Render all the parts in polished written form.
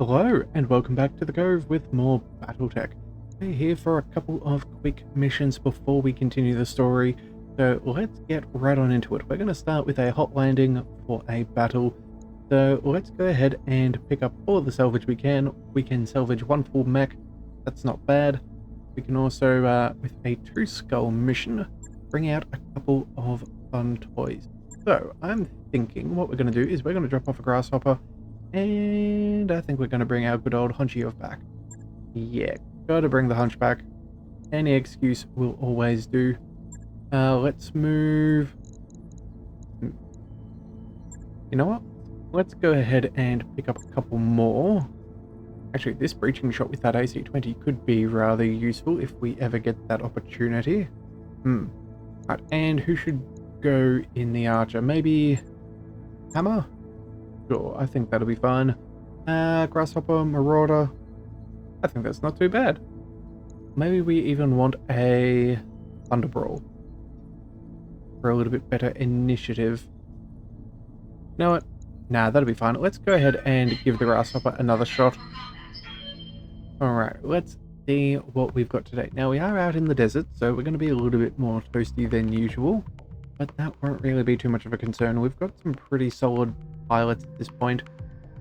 Hello and welcome back to the Cove with more Battletech. We're here for a couple of quick missions before we continue the story, so let's get right on into it. We're going to start with a hot landing for a battle, so let's go ahead and pick up all of the salvage we can. We can salvage one full mech, that's not bad. We can also, with a 2-skull mission, bring out a couple of fun toys. So I'm thinking what we're going to do is we're going to drop off a grasshopper, and I think we're going to bring our good old Hunchie back. Yeah, gotta bring the hunch back. Any excuse will always do. Let's move. You know what? Let's go ahead and pick up a couple more. Actually, this breaching shot with that AC-20 could be rather useful if we ever get that opportunity. Right, and who should go in the archer? Maybe Hammer? Sure, I think that'll be fine. Grasshopper, Marauder. I think that's not too bad. Maybe we even want a Thunderbrawl for a little bit better initiative. You know what? Nah, that'll be fine. Let's go ahead and give the Grasshopper another shot. Alright, let's see what we've got today. Now, we are out in the desert, so we're going to be a little bit more toasty than usual, but that won't really be too much of a concern. We've got some pretty solid pilots at this point.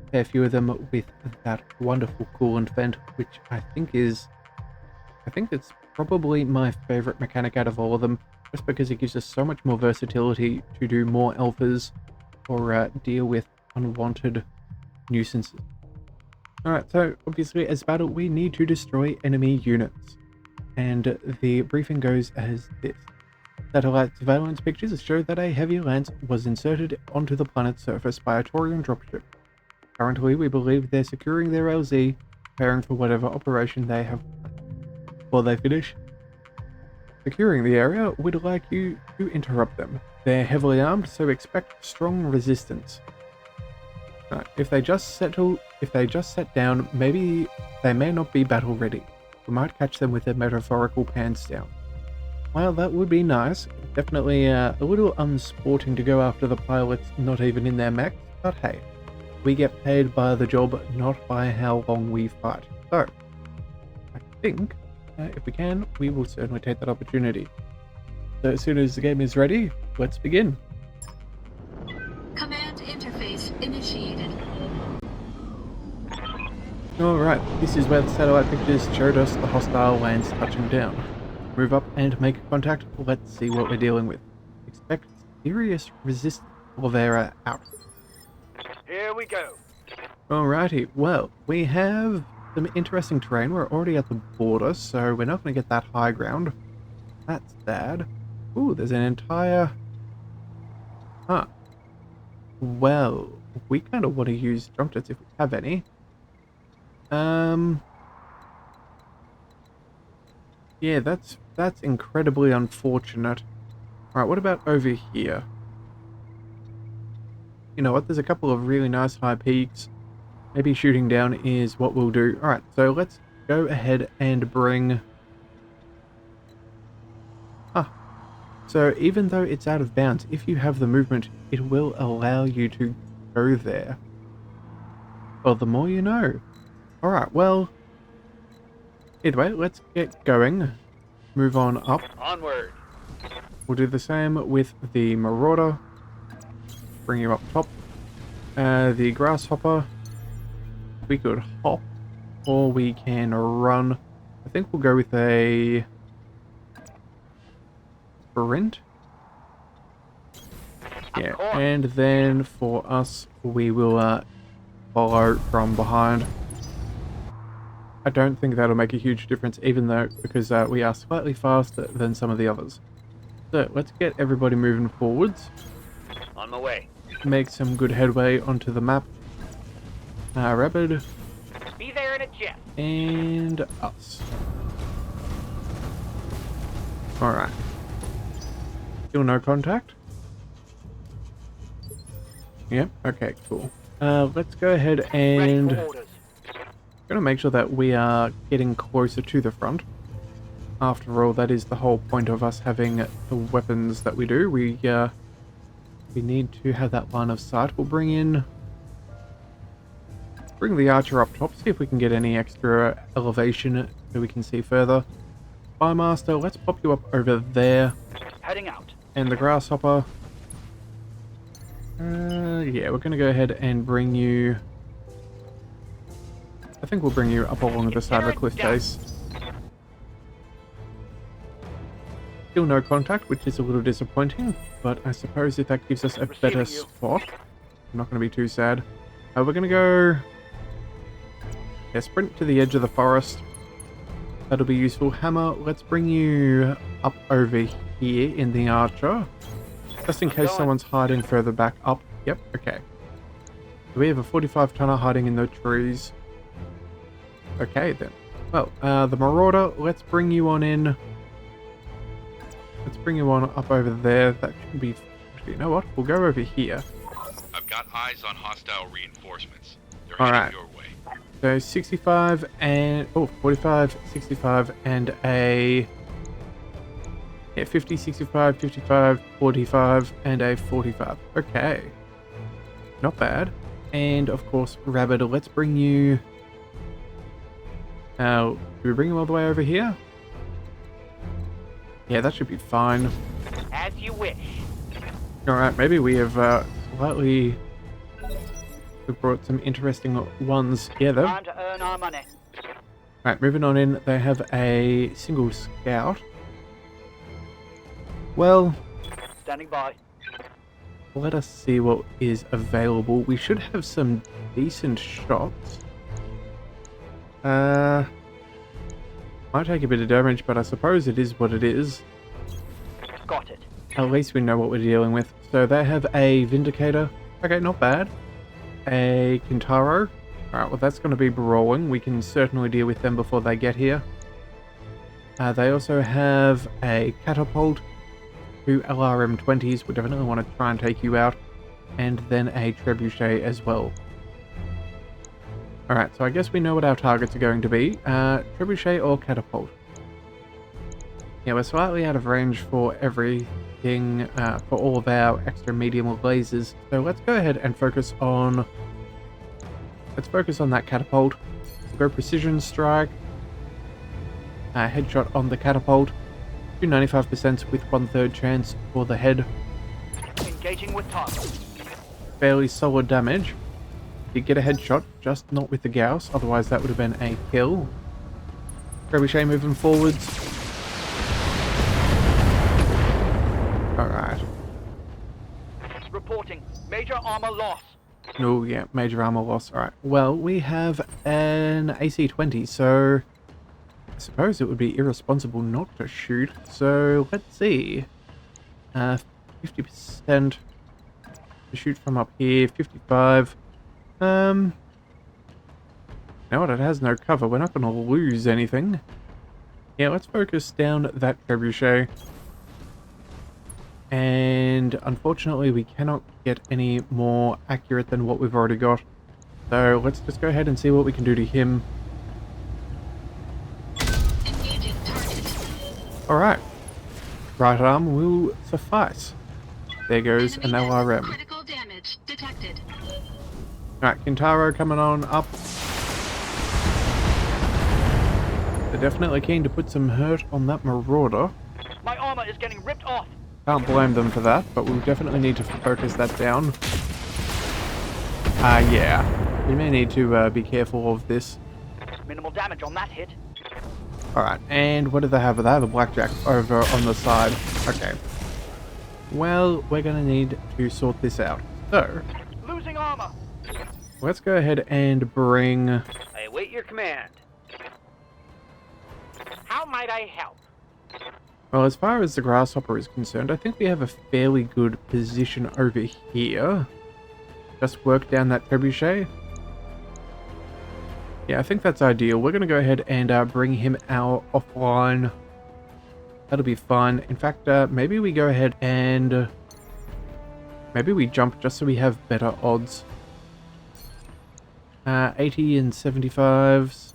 A fair few of them with that wonderful coolant vent, which I think it's probably my favorite mechanic out of all of them, just because it gives us so much more versatility to do more alphas or deal with unwanted nuisances. Alright, so obviously as battle we need to destroy enemy units, and the briefing goes as this. Satellite surveillance pictures show that a heavy lance was inserted onto the planet's surface by a Taurian dropship. Currently, we believe they're securing their LZ, preparing for whatever operation they have. While they finish securing the area, we'd like you to interrupt them. They're heavily armed, so expect strong resistance. If they just set down, maybe they may not be battle ready. We might catch them with their metaphorical pants down. Well, that would be nice. Definitely a little unsporting to go after the pilots not even in their mechs, but hey, we get paid by the job, not by how long we fight. So, I think, if we can, we will certainly take that opportunity. So as soon as the game is ready, let's begin. Command interface initiated. Alright, this is where the satellite pictures showed us the hostile lands touching down. Move up and make contact. Let's see what we're dealing with. Expect serious resistance while they're out. Here we go. Alrighty, well, we have some interesting terrain. We're already at the border, so we're not going to get that high ground. That's sad. Ooh, there's an entire... Huh. Well, we kind of want to use jump jets if we have any. Yeah, that's incredibly unfortunate. Alright, what about over here? You know what, there's a couple of really nice high peaks. Maybe shooting down is what we'll do. Alright, so let's go ahead and bring... So even though it's out of bounds, if you have the movement, it will allow you to go there. Well, the more you know. Alright, well... Either way, let's get going. Move on up. Onward. We'll do the same with the Marauder. Bring you up top. The Grasshopper. We could hop, or we can run. I think we'll go with a sprint. Yeah, and then for us, we will follow from behind. I don't think that'll make a huge difference, even though, because we are slightly faster than some of the others. So let's get everybody moving forwards. On my way. Make some good headway onto the map. Rapid. Be there in a jet. And us. Alright. Still no contact? Yep, okay, cool. Let's go ahead and... Gonna make sure that we are getting closer to the front. After all, that is the whole point of us having the weapons that we do. We need to have that line of sight. We'll bring in bring the archer up top, see if we can get any extra elevation so we can see further. Spymaster, let's pop you up over there. Heading out. And the grasshopper. Yeah, we're going to go ahead and bring you... I think we'll bring you up along the side of the cliff face. Still no contact, which is a little disappointing, but I suppose if that gives us a better spot, I'm not going to be too sad. We're going to go... Yeah, sprint to the edge of the forest. That'll be useful. Hammer, let's bring you up over here in the archer. Just in case someone's hiding further back up. Yep, okay. We have a 45 tonner hiding in the trees. Okay then. Well, the Marauder, let's bring you on in. Let's bring you on up over there. That should be... You know what? We'll go over here. I've got eyes on hostile reinforcements. They're Alright. heading your way. So 65 and... Oh, 45, 65 and a... Yeah, 50, 65, 55, 45 and a 45. Okay. Not bad. And of course, Rabbit, let's bring you... Now, do we bring him all the way over here? Yeah, that should be fine. As you wish. Alright, maybe we have slightly... We brought some interesting ones. Yeah, though. Time to earn our money. Right, moving on in. They have a single scout. Well, Standing by. let us see what is available. We should have some decent shots. Might take a bit of damage, but I suppose it is what it is. Got it. At least we know what we're dealing with. So they have a Vindicator. Okay, not bad. A Kintaro. Alright, well that's going to be brawling. We can certainly deal with them before they get here. They also have a Catapult. 2 LRM-20s. We definitely want to try and take you out. And then a Trebuchet as well. Alright, so I guess we know what our targets are going to be. Trebuchet or Catapult. Yeah, we're slightly out of range for everything, for all of our extra medium lasers. So let's go ahead and focus on... Let's focus on that Catapult. Go Precision Strike. Headshot on the Catapult. Do 95% with 1/3 chance for the head. Engaging with target. Fairly solid damage. Did get a headshot, just not with the Gauss, otherwise that would have been a kill. Trebuchet moving forwards. Alright. Reporting. Major armor loss. Oh yeah, major armor loss. Alright, well, we have an AC-20, so... I suppose it would be irresponsible not to shoot. So, let's see. 50% to shoot from up here, 55. You know what, it has no cover. We're not going to lose anything. Yeah, let's focus down that trebuchet. And unfortunately, we cannot get any more accurate than what we've already got. So let's just go ahead and see what we can do to him. Engaging target. Alright. Right arm will suffice. There goes an Enemy LRM. critical damage detected. Alright, Kintaro coming on up. They're definitely keen to put some hurt on that Marauder. My armor is getting ripped off. Can't blame them for that, but we'll definitely need to focus that down. Yeah. We may need to be careful of this. Minimal damage on that hit. Alright, and what do they have? They have a blackjack over on the side. Okay. Well, we're going to need to sort this out. So, Losing armor. let's go ahead and bring... I await your command. How might I help? Well, as far as the Grasshopper is concerned, I think we have a fairly good position over here. Just work down that trebuchet. Yeah, I think that's ideal. We're going to go ahead and bring him out offline. That'll be fun. In fact, maybe we go ahead and... maybe we jump just so we have better odds. 80 and 75s.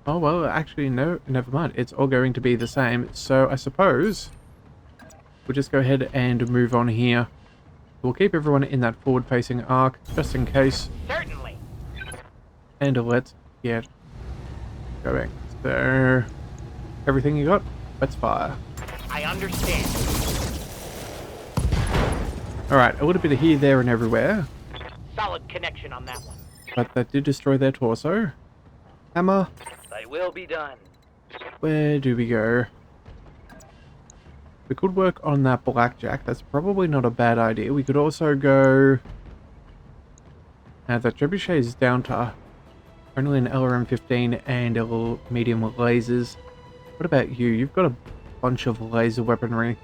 Oh, well, actually, no, never mind. It's all going to be the same. So I suppose we'll just go ahead and move on here. We'll keep everyone in that forward-facing arc, just in case. Certainly. And let's get going. So, everything you got, let's fire. I understand. Alright, a little bit of here, there, and everywhere. Solid connection on that one. But that did destroy their torso. Hammer, They will be done. where do we go? We could work on that blackjack. That's probably not a bad idea. We could also go... Now, that trebuchet is down to only an LRM-15 and a little medium lasers. What about you? You've got a bunch of laser weaponry.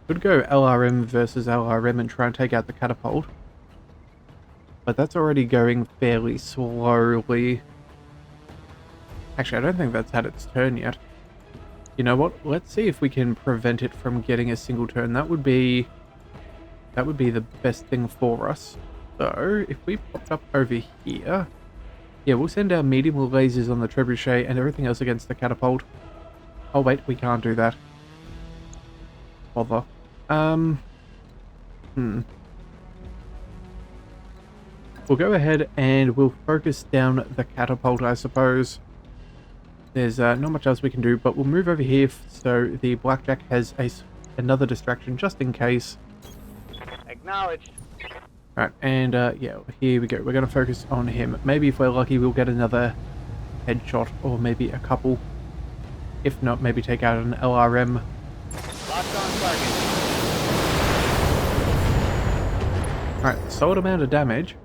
Could go LRM versus LRM and try and take out the catapult. But that's already going fairly slowly. Actually, I don't think that's had its turn yet. You know what? Let's see if we can prevent it from getting a single turn. That would be the best thing for us. So, if we popped up over here... Yeah, we'll send our medium lasers on the trebuchet and everything else against the catapult. Oh wait, we can't do that. Bother. We'll go ahead and we'll focus down the catapult, I suppose. There's not much else we can do, but we'll move over here so the blackjack has another distraction just in case. Acknowledged. Alright, and yeah, here we go. We're going to focus on him. Maybe if we're lucky, we'll get another headshot, or maybe a couple. If not, maybe take out an LRM. Locked on target. Alright, solid amount of damage.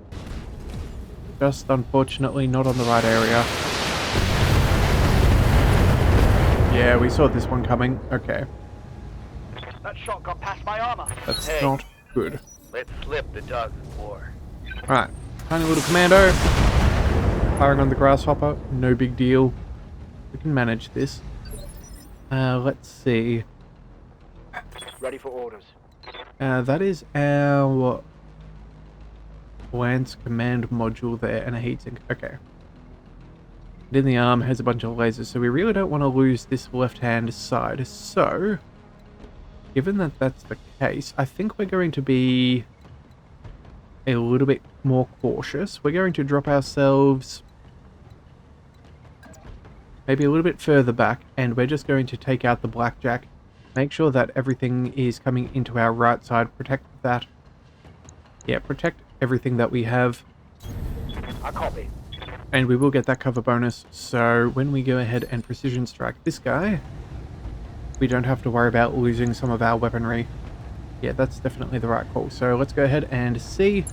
Just unfortunately not on the right area. Yeah, we saw this one coming. Okay. That shot got past my armor. That's Hey, not good. let's slip the dogs of war. Alright, tiny little commando. Firing on the grasshopper, no big deal. We can manage this. Let's see. Ready for orders. That is our Lance command module there and a heatsink. Okay. And in the arm has a bunch of lasers, so we really don't want to lose this left-hand side. So, given that that's the case, I think we're going to be a little bit more cautious. We're going to drop ourselves maybe a little bit further back, and we're just going to take out the blackjack. Make sure that everything is coming into our right side. Protect that. Yeah, protect everything that we have. I copy. And we will get that cover bonus, so when we go ahead and precision strike this guy, we don't have to worry about losing some of our weaponry. Yeah, that's definitely the right call. So let's go ahead and see.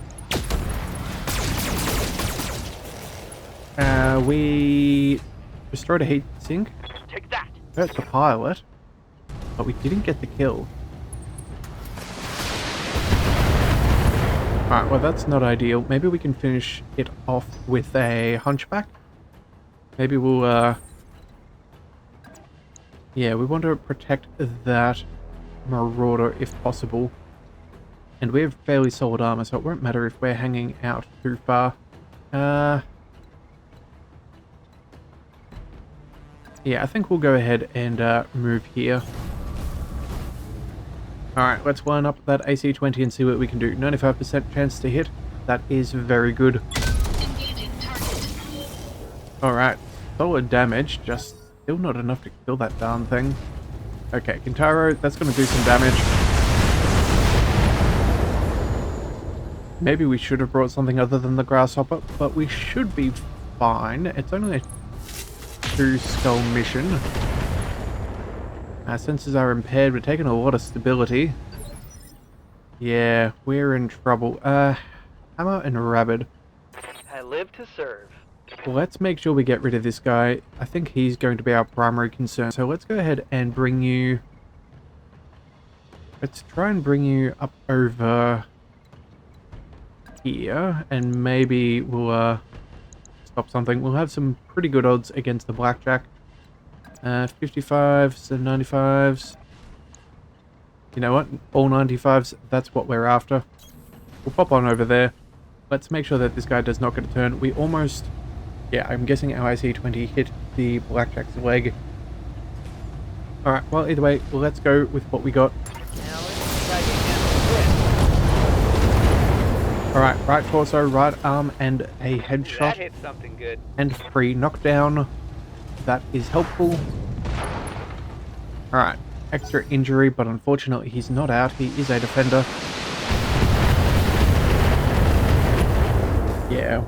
We destroyed a heat sink. Take that. Hurt the pilot, but we didn't get the kill. Alright, well that's not ideal. Maybe we can finish it off with a hunchback. Maybe we'll, yeah, we want to protect that marauder if possible. And we have fairly solid armor, so it won't matter if we're hanging out too far. Yeah, I think we'll go ahead and move here. Alright, let's line up that AC-20 and see what we can do. 95% chance to hit. That is very good. Engaging target. Alright, solid damage, just still not enough to kill that darn thing. Okay, Kintaro, that's going to do some damage. Maybe we should have brought something other than the grasshopper, but we should be fine. It's only a 2-skull mission. Our sensors are impaired. We're taking a lot of stability. Yeah, we're in trouble. Hammer and Rabbit. I live to serve. Let's make sure we get rid of this guy. I think he's going to be our primary concern. So let's go ahead and bring you... Let's try and bring you up over here. And maybe we'll stop something. We'll have some pretty good odds against the blackjack. 55s and 95s. You know what? All 95s, that's what we're after. We'll pop on over there. Let's make sure that this guy does not get a turn. We almost... Yeah, I'm guessing our IC-20 hit the blackjack's leg. Alright, well, either way, let's go with what we got. Now let's strike again. Alright, right torso, right arm, and a That headshot. hit something good. And 3 knockdown. That is helpful. Alright, extra injury, but unfortunately he's not out. He is a defender. Yeah.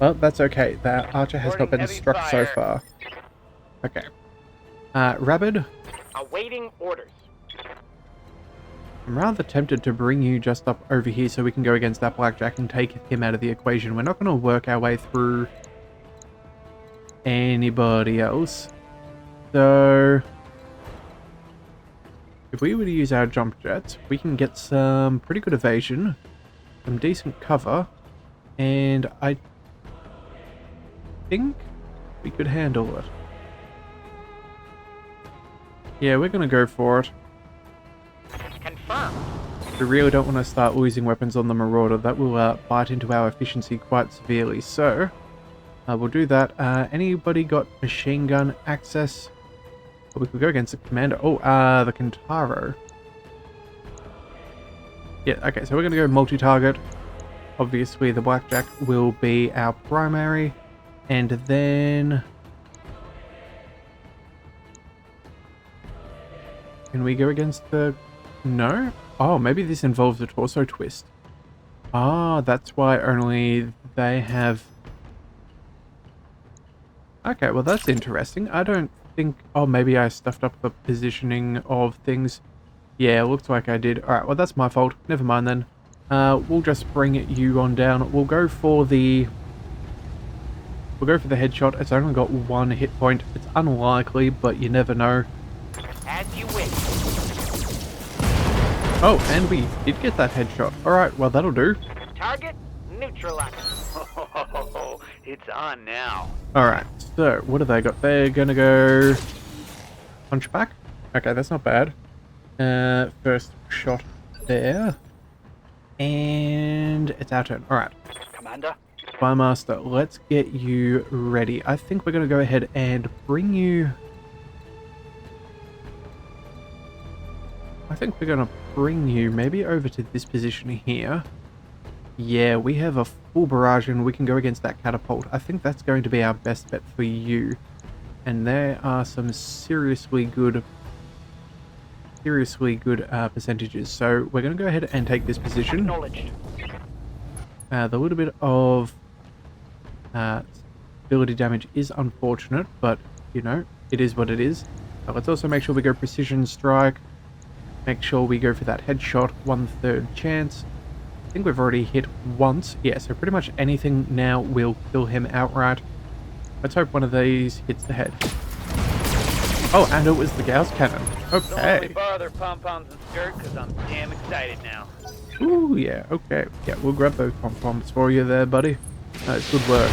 Well, that's okay. That archer has not Reporting been heavy struck so fire. far. Okay. Rabid, Awaiting orders. I'm rather tempted to bring you just up over here so we can go against that blackjack and take him out of the equation. We're not going to work our way through anybody else. So, if we were to use our jump jets, we can get some pretty good evasion, some decent cover, and I think we could handle it. Yeah, we're going to go for it. Confirmed. We really don't want to start losing weapons on the Marauder. That will bite into our efficiency quite severely. So, we'll do that. Anybody got machine gun access? Well, we could go against the commander. Oh, the Kintaro. Yeah, okay, so we're going to go multi-target. Obviously, the blackjack will be our primary. And then... can we go against the... no? Oh, maybe this involves a torso twist. Ah, that's why only they have... okay, well that's interesting. I don't think... oh, maybe I stuffed up the positioning of things. Yeah, looks like I did. Alright, well that's my fault. Never mind then. We'll just bring you on down. We'll go for the... we'll go for the headshot. It's only got 1 hit point. It's unlikely, but you never know. As you wish. Oh, and we did get that headshot. Alright, well that'll do. Target neutralized. Oh, it's on now. Alright, so what have they got? They're gonna go... punchback? Okay, that's not bad. First shot there. And it's our turn. Alright. Commander. Firemaster, let's get you ready. I think we're gonna go ahead and bring you... I think we're gonna bring you maybe over to this position here. Yeah, we have a full barrage and we can go against that catapult. I think that's going to be our best bet for you. And there are some seriously good percentages. So we're going to go ahead and take this position. Acknowledged. The little bit of ability damage is unfortunate, but you know, it is what it is. Let's also make sure we go precision strike. Make sure we go for that headshot, 1/3 chance. I think we've already hit once. Yeah, so pretty much anything now will kill him outright. Let's hope one of these hits the head. Oh, and it was the Gauss cannon. Don't let me Okay. borrow their pom-poms and skirt, because I'm damn excited now. Ooh, yeah, okay. Yeah, we'll grab those pom-poms for you there, buddy. That's good work.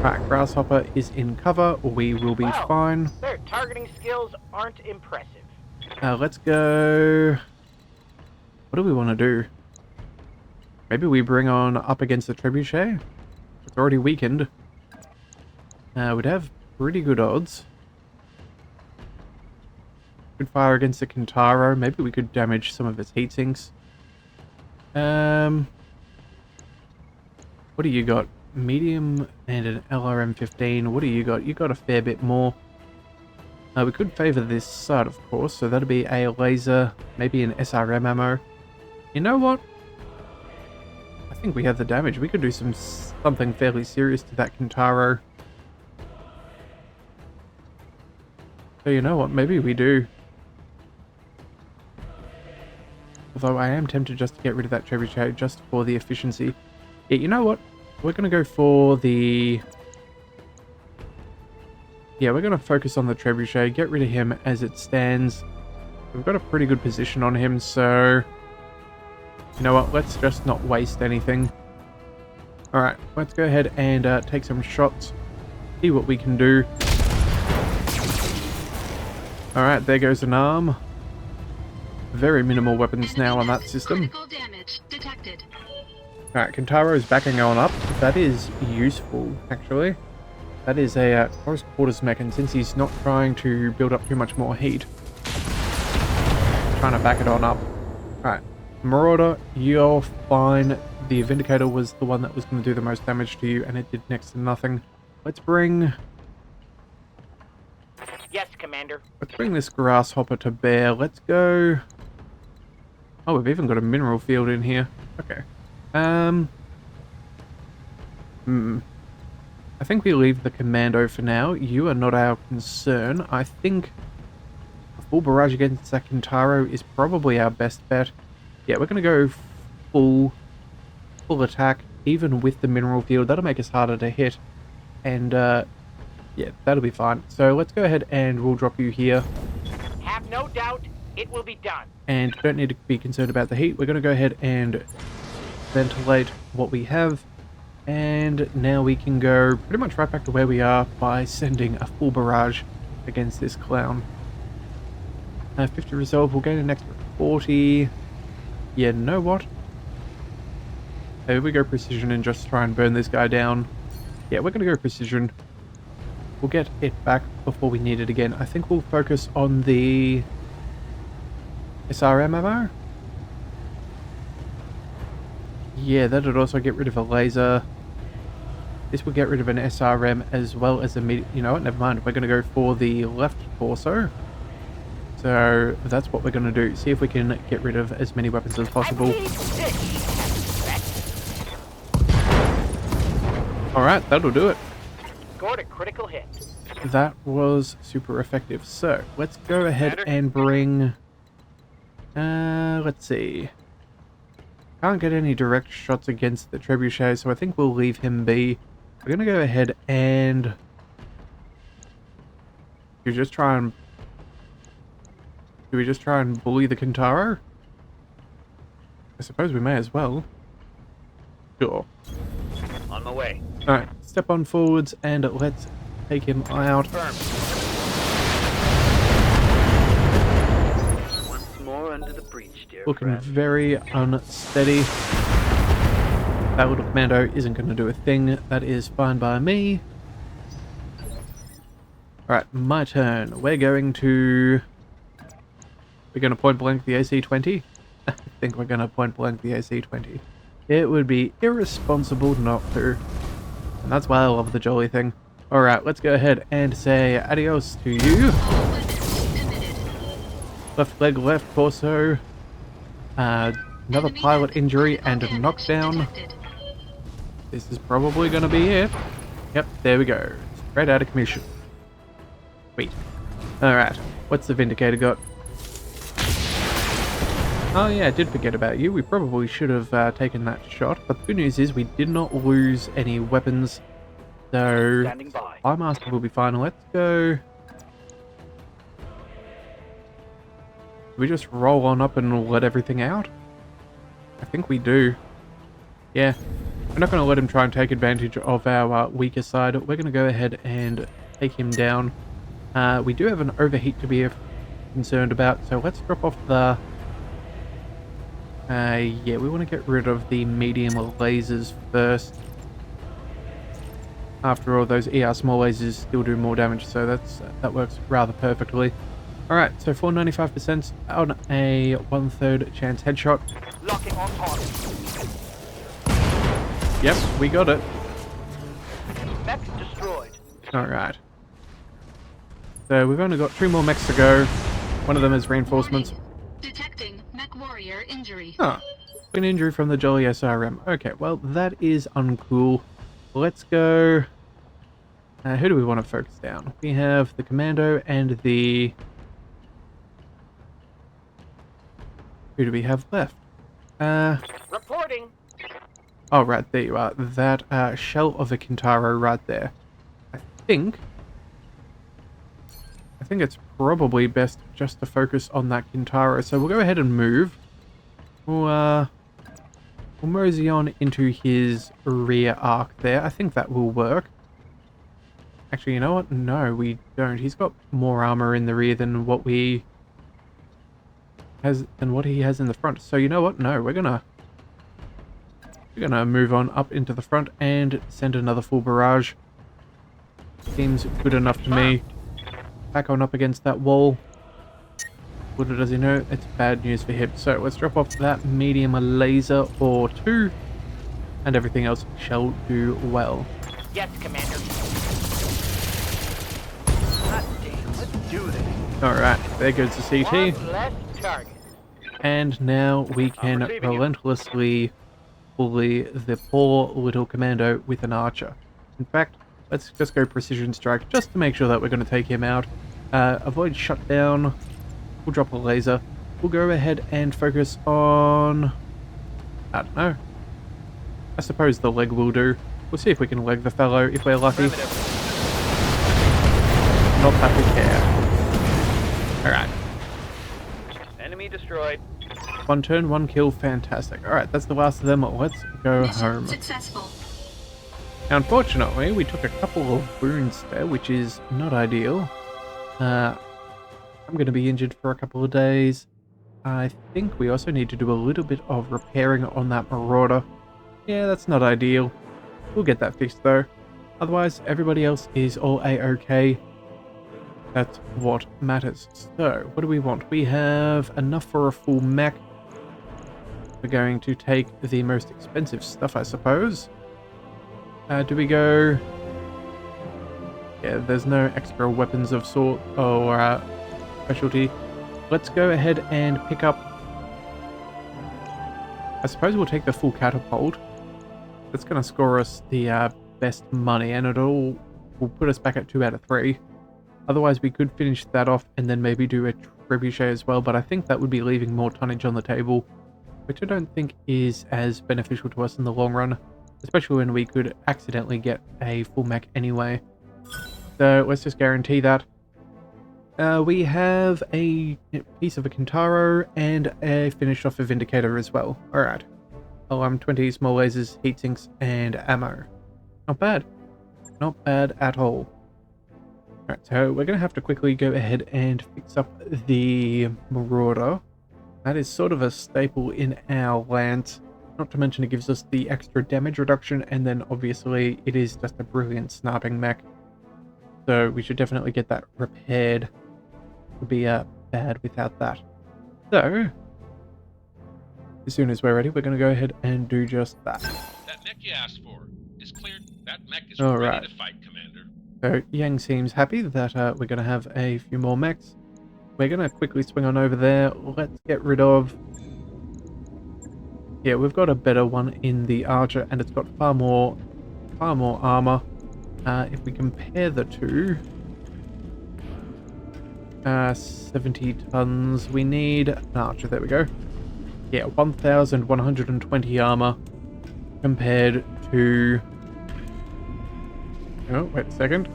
Right, Grasshopper is in cover. We will be Wow. fine. Their targeting skills aren't impressive. Let's go... what do we want to do? Maybe we bring on up against the Trebuchet? It's already weakened. We'd have pretty good odds. Could fire against the Kintaro. Maybe we could damage some of its heat sinks. What do you got? Medium and an LRM-15. What do you got? You got a fair bit more. We could favor this side, of course, so that'd be a laser, maybe an SRM ammo. You know what? I think we have the damage. We could do something fairly serious to that Kintaro. So you know what? Maybe we do. Although I am tempted just to get rid of that Trebuchet just for the efficiency. Yeah, you know what? We're going to go for the... yeah, we're going to focus on the Trebuchet, get rid of him as it stands. We've got a pretty good position on him, so... you know what, let's just not waste anything. Alright, let's go ahead and take some shots. See what we can do. Alright, there goes an arm. Very minimal weapons now on that system. Critical damage detected. Alright, Kintaro is backing on up. That is useful, actually. That is a close quarters mech, and since he's not trying to build up too much more heat, trying to back it on up. Alright, Marauder, you're fine. The Vindicator was the one that was going to do the most damage to you, and it did next to nothing. Let's bring Yes, Commander. this Grasshopper to bear. Let's go. Oh, we've even got a mineral field in here. Okay. I think we leave the Commando for now. You are not our concern. I think a full barrage against Zakintaro is probably our best bet. Yeah, we're going to go full attack, even with the mineral field. That'll make us harder to hit. And, yeah, that'll be fine. So let's go ahead and we'll drop you here. Have no doubt, it will be done. And don't need to be concerned about the heat. We're going to go ahead and ventilate what we have. And now we can go pretty much right back to where we are by sending a full barrage against this clown. 50 resolve, we'll gain an extra 40. Yeah, you know what? Maybe we go precision and just try and burn this guy down. Yeah, we're going to go precision. We'll get it back before we need it again. I think we'll focus on the SRM ammo. Yeah, that'd also get rid of a laser. This will get rid of an SRM as well as a you know what, never mind. We're going to go for the left torso. So that's what we're going to do. See if we can get rid of as many weapons as possible. Alright, that'll do it. Scored a critical hit. That was super effective. So let's go ahead and bring... let's see. Can't get any direct shots against the trebuchet, so I think we'll leave him be. We're going to go ahead and... Do we just try and bully the Kintaro? I suppose we may as well. Sure. On my way. Alright, step on forwards and let's take him out. Firm. Once more under the breach, dear Looking friend. very unsteady. That little commando isn't going to do a thing. That is fine by me. Alright, my turn. We're going to point blank the AC-20. I think we're going to point blank the AC-20. It would be irresponsible not to. And that's why I love the jolly thing. Alright, let's go ahead and say adios to you. Left leg, left torso. Another pilot injury and a knockdown. This is probably going to be it. Yep, there we go. Straight out of commission. Sweet. Alright, what's the Vindicator got? Oh yeah, I did forget about you. We probably should have taken that shot. But the good news is we did not lose any weapons. So, Standing by. Fire Master will be fine. Let's go. We just roll on up and let everything out? I think we do. Yeah. We're not going to let him try and take advantage of our weaker side. We're going to go ahead and take him down. We do have an overheat to be concerned about, so let's drop off the... yeah, we want to get rid of the medium lasers first. After all, those ER small lasers still do more damage, so that works rather perfectly. Alright, so 495% on a 1/3 chance headshot. Locking on target. Yep, we got it. Mechs destroyed. Alright. So we've only got 3 more mechs to go. One of them is reinforcements. Detecting MechWarrior injury. Ah, an injury from the Jolly SRM. Okay, well, that is uncool. Let's go... who do we want to focus down? We have the Commando and the... Who do we have left? Reporting. Oh, right, there you are. That shell of a Kintaro right there. I think it's probably best just to focus on that Kintaro. So we'll go ahead and move. We'll mosey on into his rear arc there. I think that will work. Actually, you know what? No, we don't. He's got more armor in the rear than what he has in the front. So you know what? No, we're gonna move on up into the front and send another full barrage. Seems good enough to me. Back on up against that wall. little does he know, it's bad news for him. So let's drop off that medium laser or two, and everything else shall do well. Yes, Commander. God damn, let's do this. Alright, there goes the CT. One less target. And now we can receiving you. relentlessly bully the poor little commando with an archer. In fact, let's just go precision strike just to make sure that we're going to take him out. Avoid shutdown. We'll drop a laser. We'll go ahead and focus on... I don't know. I suppose the leg will do. We'll see if we can leg the fellow if we're lucky. Not that we care. Alright. Enemy destroyed. One turn, one kill, fantastic. Alright, that's the last of them. Let's go home. Successful. Now, unfortunately, we took a couple of wounds there, which is not ideal. I'm going to be injured for a couple of days. I think we also need to do a little bit of repairing on that Marauder. Yeah, that's not ideal. We'll get that fixed though. Otherwise, everybody else is all A-OK. That's what matters. So, what do we want? We have enough for a full mech. We're going to take the most expensive stuff, I suppose. Do we go... Yeah, there's no extra weapons of sort or specialty. Let's go ahead and pick up... I suppose we'll take the full catapult. That's going to score us the best money, and will put us back at 2 out of 3. Otherwise, we could finish that off and then maybe do a trebuchet as well, but I think that would be leaving more tonnage on the table, which I don't think is as beneficial to us in the long run, especially when we could accidentally get a full mech anyway. So let's just guarantee that. We have a piece of a Kintaro and a finished off a Vindicator as well. Alright. 20 small lasers, heat sinks, and ammo. Not bad. Not bad at all. Alright, so we're going to have to quickly go ahead and fix up the Marauder. That is sort of a staple in our lance. Not to mention it gives us the extra damage reduction, and then obviously it is just a brilliant sniping mech. So we should definitely get that repaired. It would be bad without that. So, as soon as we're ready, we're going to go ahead and do just that. That mech you asked for is cleared. That mech is All ready right. to fight, Commander. So Yang seems happy that we're going to have a few more mechs. We're going to quickly swing on over there. Let's get rid of... Yeah, we've got a better one in the Archer, and it's got far more armor. If we compare the two... 70 tons. We need an Archer, there we go. Yeah, 1,120 armor compared to... Oh, wait a second.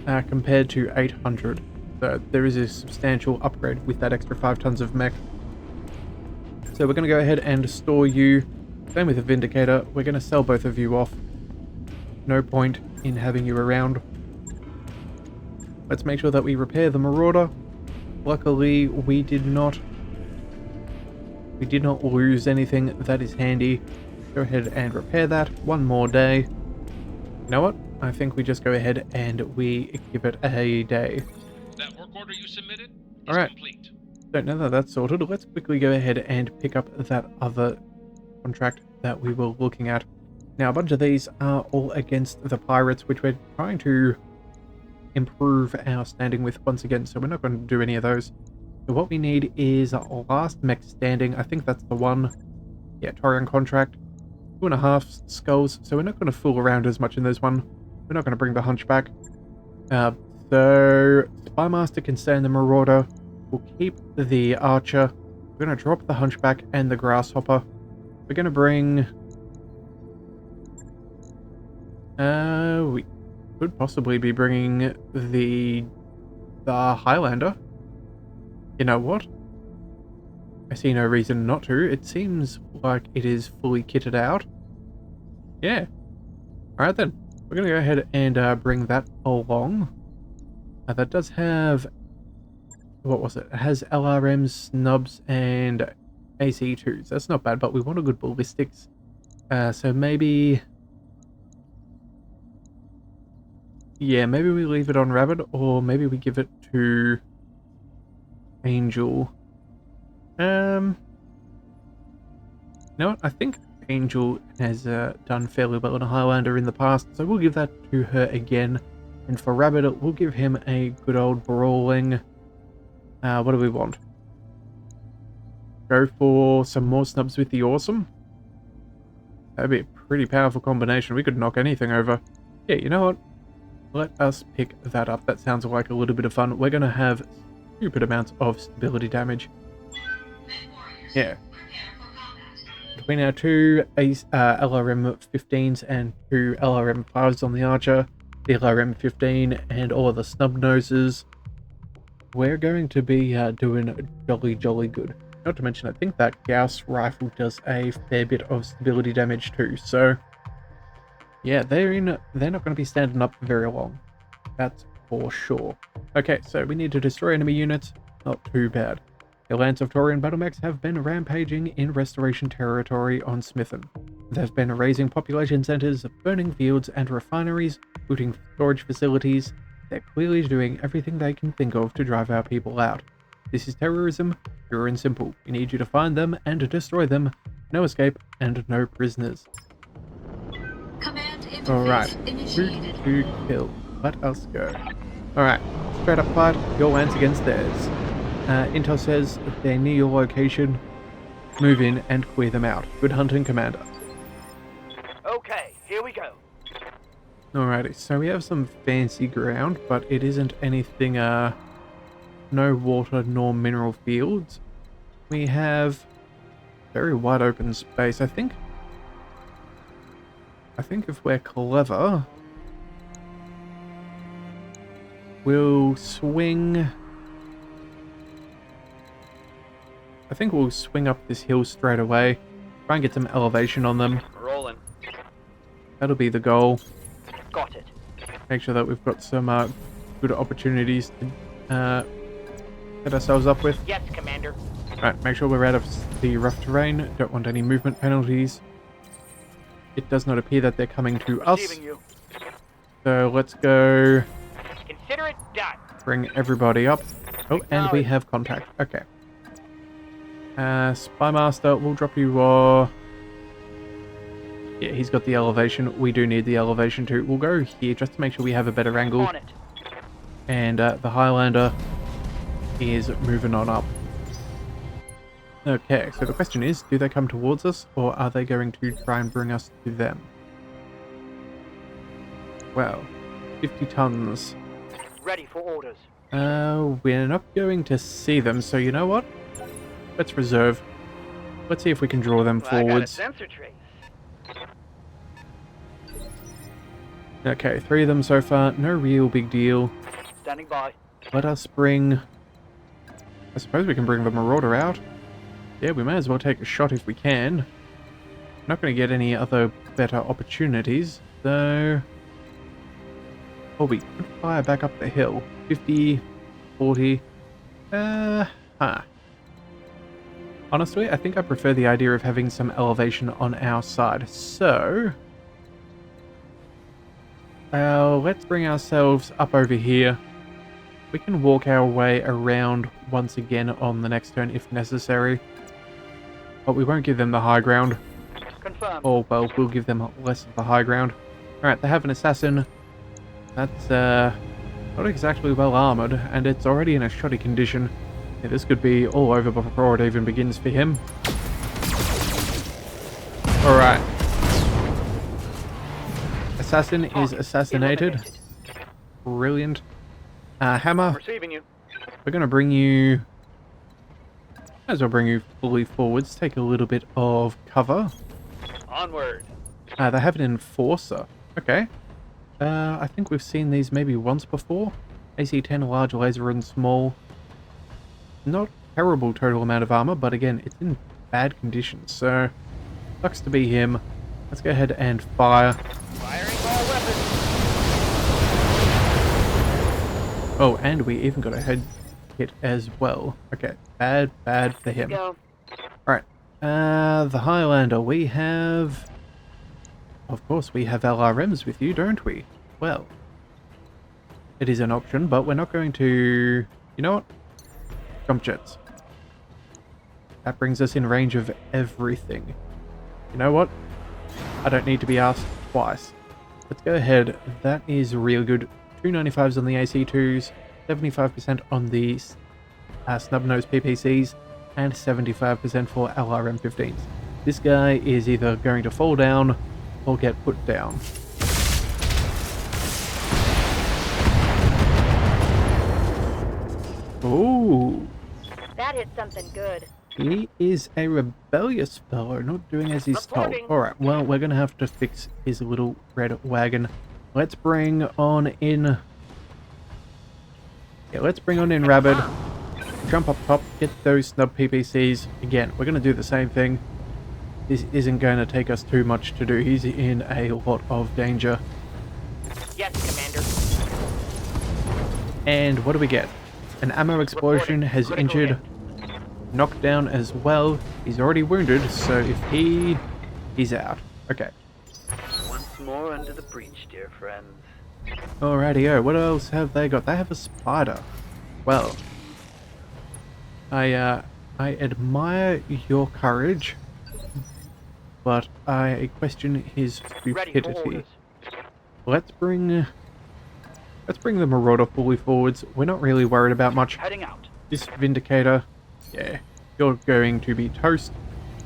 Compared to 800. So there is a substantial upgrade with that extra 5 tons of mech. So we're going to go ahead and store you. Same with the Vindicator. We're going to sell both of you off. No point in having you around. Let's make sure that we repair the Marauder. Luckily, we did not lose anything. That is handy. Go ahead and repair that. One more day. You know what? I think we just go ahead and we give it a day. That work order you submitted is Alright. complete. So now that that's sorted, let's quickly go ahead and pick up that other contract that we were looking at. Now, a bunch of these are all against the pirates, which we're trying to improve our standing with once again, so we're not going to do any of those. So what we need is our last mech standing. I think that's the one. Yeah, Torian contract. 2.5 skulls, so we're not going to fool around as much in this one. We're not going to bring the Hunchback. So Spymaster can stay in the Marauder. We'll keep the Archer. We're going to drop the Hunchback and the Grasshopper. We're going to bring... we could possibly be bringing the Highlander. You know what? I see no reason not to. It seems like it is fully kitted out. Yeah. Alright then. We're going to go ahead and bring that along. That does have... What was it? It has LRMs, snubs, and AC2s. That's not bad, but we want a good ballistics. So maybe... Yeah, maybe we leave it on Rabbit, or maybe we give it to Angel. You know what? I think Angel has done fairly well in a Highlander in the past, so we'll give that to her again. And for Rabbit, we'll give him a good old brawling. What do we want? Go for some more snubs with the awesome. That'd be a pretty powerful combination. We could knock anything over. Yeah, you know what? Let us pick that up. That sounds like a little bit of fun. We're going to have stupid amounts of stability damage. Yeah. Between our two LRM-15s and two LRM-5s on the Archer, the LRM-15 and all of the snub noses, we're going to be doing jolly good. Not to mention, I think that Gauss rifle does a fair bit of stability damage too, so yeah, they're not going to be standing up for very long. That's for sure. Okay, so we need to destroy enemy units. Not too bad. The Lance of Taurian battle mechs have been rampaging in restoration territory on Smithen. They've been razing population centers, burning fields and refineries, looting storage facilities. They're clearly doing everything they can think of to drive our people out. This is terrorism, pure and simple. We need you to find them and destroy them. No escape and no prisoners. Command interface Alright, initiated. shoot to kill. Let us go. Alright, straight up fight, your lance against theirs. Intel says if they're near your location, move in and clear them out. Good hunting, Commander. Okay, here we go. Alrighty, so we have some fancy ground, but it isn't anything, no water nor mineral fields. We have very wide open space. I think if we're clever, we'll swing... I think we'll swing up this hill straight away. Try and get some elevation on them. Rolling. That'll be the goal. Got it. Make sure that we've got some good opportunities to set ourselves up with. Yes, Commander. Right, make sure we're out of the rough terrain. Don't want any movement penalties. It does not appear that they're coming to us. Receiving you. So let's go Consider it done. bring everybody up. Oh, and we have contact. Okay. Spy Master, we'll drop you... Yeah, he's got the elevation. We do need the elevation too. We'll go here just to make sure we have a better angle. On it. And the Highlander is moving on up. Okay, so the question is, do they come towards us, or are they going to try and bring us to them? Well, 50 tons. Ready for orders. We're not going to see them, so you know what? Let's reserve. Let's see if we can draw them I got a forwards. sensor trace. Okay, 3 of them so far. No real big deal. Standing by. Let us bring... I suppose we can bring the Marauder out. Yeah, we may as well take a shot if we can. Not going to get any other better opportunities, though... Oh, we could fire back up the hill. 50, 40... Honestly, I think I prefer the idea of having some elevation on our side. So... let's bring ourselves up over here. We can walk our way around once again on the next turn if necessary. But we won't give them the high ground. Confirmed. Or, well, we'll give them less of the high ground. Alright, they have an assassin. That's, not exactly well armored, and it's already in a shoddy condition. Yeah, this could be all over before it even begins for him. Alright. Assassin is assassinated. Eliminated. Brilliant. Hammer, Receiving you. we're going to bring you... Might as well bring you fully forwards. Take a little bit of cover. Onward. They have an enforcer. Okay. I think we've seen these maybe once before. AC-10, large laser and small. Not terrible total amount of armor, but again, it's in bad condition, so sucks to be him. Let's go ahead and fire. Firing all weapons. Oh, and we even got a head hit as well. Okay, bad for him. Go. Alright, the Highlander, we have... Of course, we have LRMs with you, don't we? Well, it is an option, but we're not going to... You know what? jump jets. That brings us in range of everything. You know what? I don't need to be asked twice. Let's go ahead. That is real good. 295s on the AC2s, 75% on the snub-nose PPCs, and 75% for LRM-15s. This guy is either going to fall down or get put down. Ooh. That hit something good. He is a rebellious fellow, not doing as he's told. Reporting. Alright, well, we're going to have to fix his little red wagon. Let's bring on in... Yeah, let's bring on in Rabbit. Jump up top, get those snub PPCs. Again, we're going to do the same thing. This isn't going to take us too much to do. He's in a lot of danger. Yes, Commander. And what do we get? An ammo explosion has Critical injured... hit. Knocked down as well. He's already wounded, so if he's out. Okay. Once more under the breach, dear friends. Alrighty-o, what else have they got? They have a spider. Well, I admire your courage, but I question his Ready for stupidity. orders. Let's bring the Marauder fully forwards. We're not really worried about much. Heading out. This Vindicator, yeah, you're going to be toast.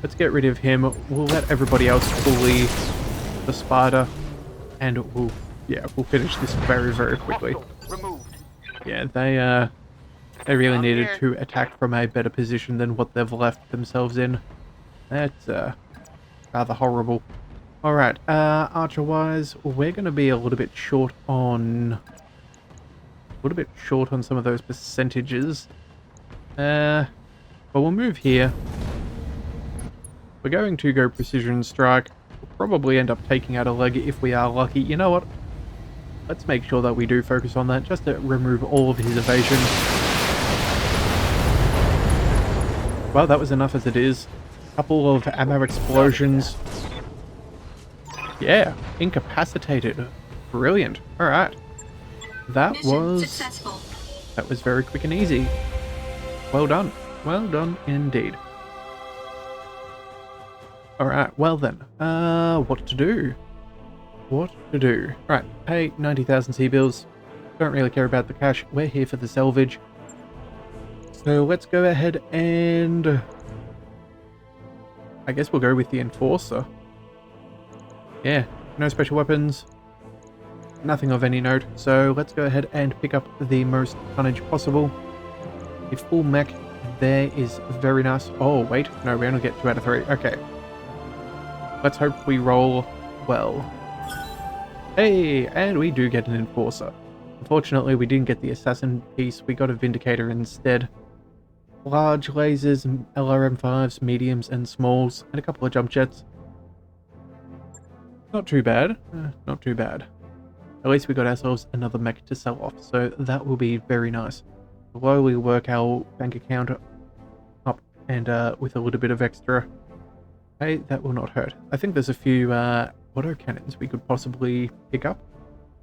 Let's get rid of him. We'll let everybody else bully the spider, and we'll finish this very, very quickly. Hostile removed. Yeah, they really I'm needed here. to attack from a better position than what they've left themselves in. That's rather horrible. Alright, archer-wise, we're going to be a little bit short on some of those percentages. But we'll move here. We're going to go precision strike. We'll probably end up taking out a leg if we are lucky. You know what? Let's make sure that we do focus on that, just to remove all of his evasion. Well, that was enough as it is. Couple of ammo explosions. Successful. Yeah, incapacitated. Brilliant. Alright. That Mission successful. was very quick and easy. Well done. Well done indeed. Alright, well then. What to do? What to do? Right, pay 90,000 C-bills. Don't really care about the cash. We're here for the salvage. So let's go ahead and... I guess we'll go with the Enforcer. Yeah, no special weapons. Nothing of any note. So let's go ahead and pick up the most tonnage possible. A full mech there is very nice. Oh, wait. No, we only get 2 out of 3. Okay. Let's hope we roll well. Hey, and we do get an Enforcer. Unfortunately, we didn't get the Assassin piece. We got a Vindicator instead. Large lasers, LRM-5s, mediums, and smalls, and a couple of jump jets. Not too bad. Not too bad. At least we got ourselves another mech to sell off, so that will be very nice. Slowly work our bank account up, and with a little bit of extra. Hey, that will not hurt. I think there's a few autocannons we could possibly pick up.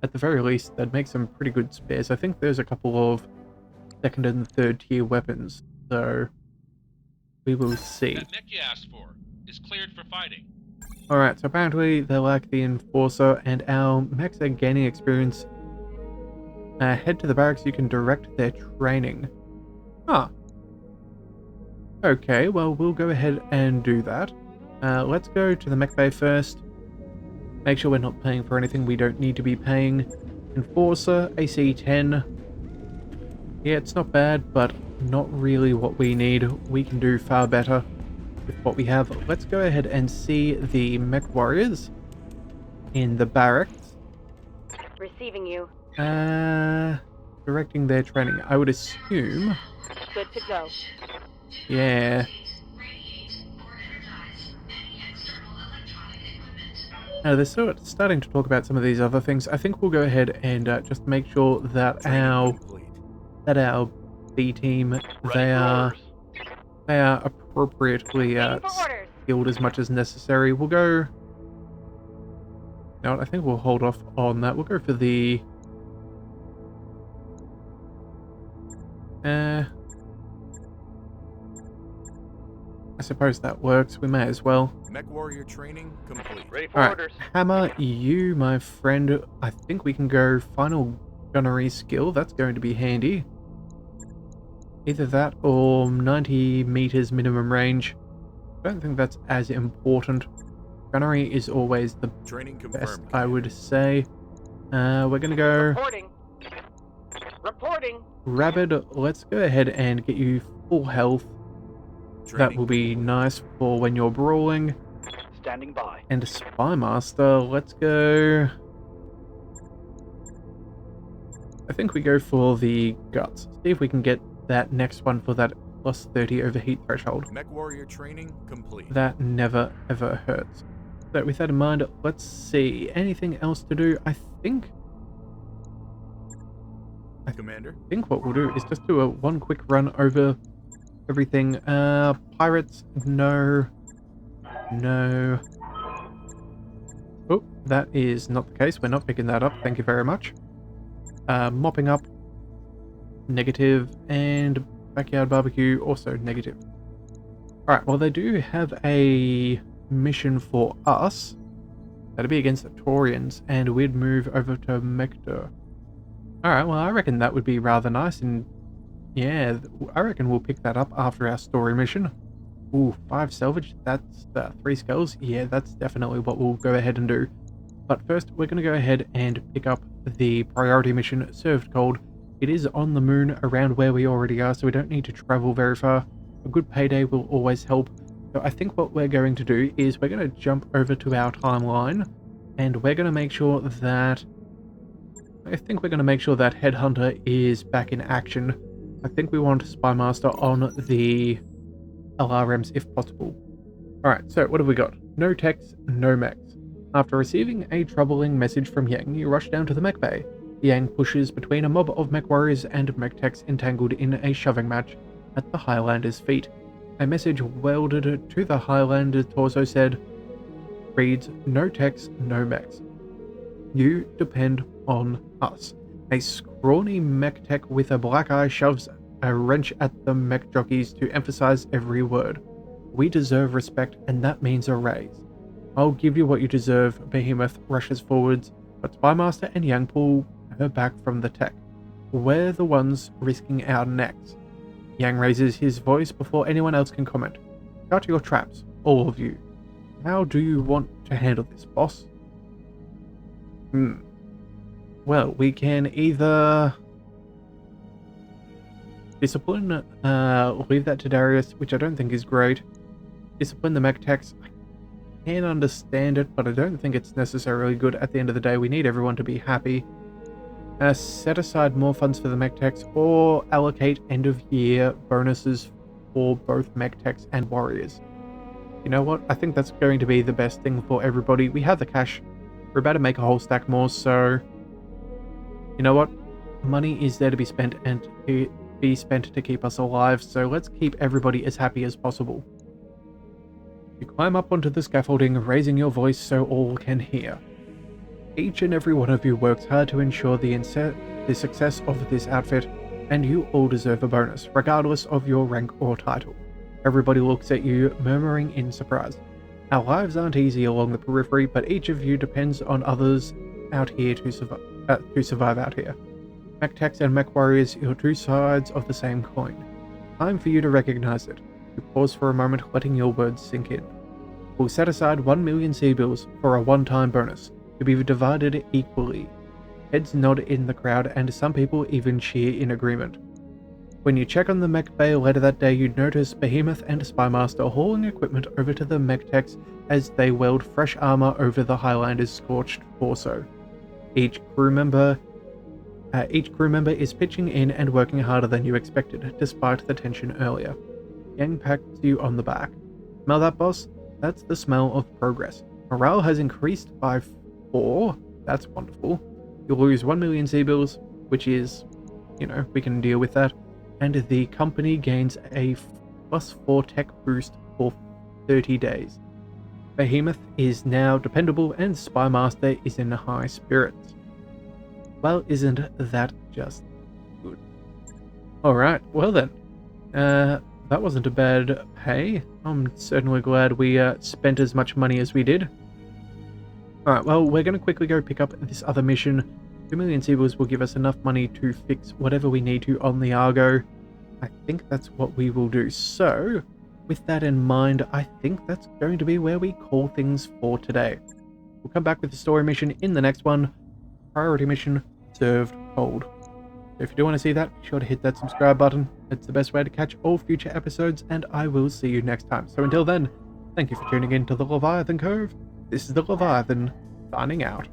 At the very least, that'd make some pretty good spares. I think there's a couple of 2nd and 3rd tier weapons, so we will see. That mech you asked for is cleared for fighting. Alright, so apparently they like the Enforcer, and our mechs are gaining experience. Head to the barracks, you can direct their training. Huh. Okay, well, we'll go ahead and do that. Let's go to the mech bay first. Make sure we're not paying for anything we don't need to be paying. Enforcer, AC 10. Yeah, it's not bad, but not really what we need. We can do far better with what we have. Let's go ahead and see the MechWarriors in the barracks. Receiving you. Directing their training. I would assume. Good to go. Yeah. They're starting to talk about some of these other things. I think we'll go ahead and just make sure that our B team they are appropriately Waiting for orders. skilled as much as necessary. We'll go. No, I think we'll hold off on that. We'll go for the. I suppose that works. We may as well. MechWarrior training complete. Ready for Alright, orders. Hammer, you, my friend, I think we can go final gunnery skill. That's going to be handy. Either that or 90 meters minimum range. I don't think that's as important. Gunnery is always the Training best, confirmed. I would say. We're gonna go Reporting. Reporting. Rabid. Let's go ahead and get you full health. That will be nice for when you're brawling. Standing by. And Spy Master, let's go. I think we go for the guts. See if we can get that next one for that plus 30 overheat threshold. MechWarrior training complete. That never ever hurts. So with that in mind, let's see. Anything else to do? I think Commander. what we'll do is just do one quick run over everything. Pirates, no. No. Oh, that is not the case. We're not picking that up. Thank you very much. Mopping up, negative, and backyard barbecue, also negative. Alright, well, they do have a mission for us. That'd be against the Taurians, and we'd move over to Mechtor. Alright, well, I reckon that would be rather nice, and yeah, I reckon we'll pick that up after our story mission. Ooh, 5 salvage, that's 3 skulls. Yeah, that's definitely what we'll go ahead and do. But first, we're going to go ahead and pick up the priority mission, Served Cold. It is on the moon around where we already are, so we don't need to travel very far. A good payday will always help. So I think what we're going to do is we're going to jump over to our timeline, and we're going to make sure that... I think we're going to make sure that Headhunter is back in action. I think we want Spy Master on the LRMs if possible. Alright, so what have we got? No techs, no mechs. After receiving a troubling message from Yang, you rush down to the mech bay. Yang pushes between a mob of mech warriors and mech techs entangled in a shoving match at the Highlander's feet. A message welded to the Highlander torso reads, no techs, no mechs. You depend on us. A scrawny mech tech with a black eye shoves a wrench at the mech jockeys to emphasize every word. We deserve respect, and that means a raise. I'll give you what you deserve. Behemoth rushes forwards, but Spymaster and Yang pull her back from the tech. We're the ones risking our necks. Yang raises his voice before anyone else can comment. Shut your traps, all of you. How do you want to handle this, boss? Well, we can either discipline, leave that to Darius, which I don't think is great. Discipline the mech techs. I can understand it, but I don't think it's necessarily good. At the end of the day, we need everyone to be happy. Set aside more funds for the mech techs, or allocate end of year bonuses for both mech techs and warriors. You know what? I think that's going to be the best thing for everybody. We have the cash. We're about to make a whole stack more, so you know what? Money is there to be spent and to be spent to keep us alive, so let's keep everybody as happy as possible. You climb up onto the scaffolding, raising your voice so all can hear. Each and every one of you works hard to ensure the success of this outfit, and you all deserve a bonus, regardless of your rank or title. Everybody looks at you, murmuring in surprise. Our lives aren't easy along the periphery, but each of you depends on others out here to survive out here. Mech techs and mech warriors, you're two sides of the same coin. Time for you to recognize it. You pause for a moment, letting your words sink in. We'll set aside 1 million sea bills for a one-time bonus, to be divided equally. Heads nod in the crowd, and some people even cheer in agreement. When you check on the mech bay later that day, you notice Behemoth and Spymaster hauling equipment over to the mech techs as they weld fresh armor over the Highlander's scorched torso. Each crew member is pitching in and working harder than you expected, despite the tension earlier. Yang pats you on the back. Smell that, boss? That's the smell of progress. Morale has increased by 4. That's wonderful. You'll lose 1 million sea bills, which is, you know, we can deal with that. And the company gains a +4 tech boost for 30 days. Behemoth is now dependable, and Spymaster is in high spirits. Well, isn't that just good? Alright, well then. that wasn't a bad pay. I'm certainly glad we spent as much money as we did. Alright, well, we're going to quickly go pick up this other mission. 2 million Seabills will give us enough money to fix whatever we need to on the Argo. I think that's what we will do. So, with that in mind, I think that's going to be where we call things for today. We'll come back with the story mission in the next one. Priority mission, served cold. So if you do want to see that, be sure to hit that subscribe button. It's the best way to catch all future episodes, and I will see you next time. So until then, thank you for tuning in to the Leviathan Cove. This is the Leviathan, signing out.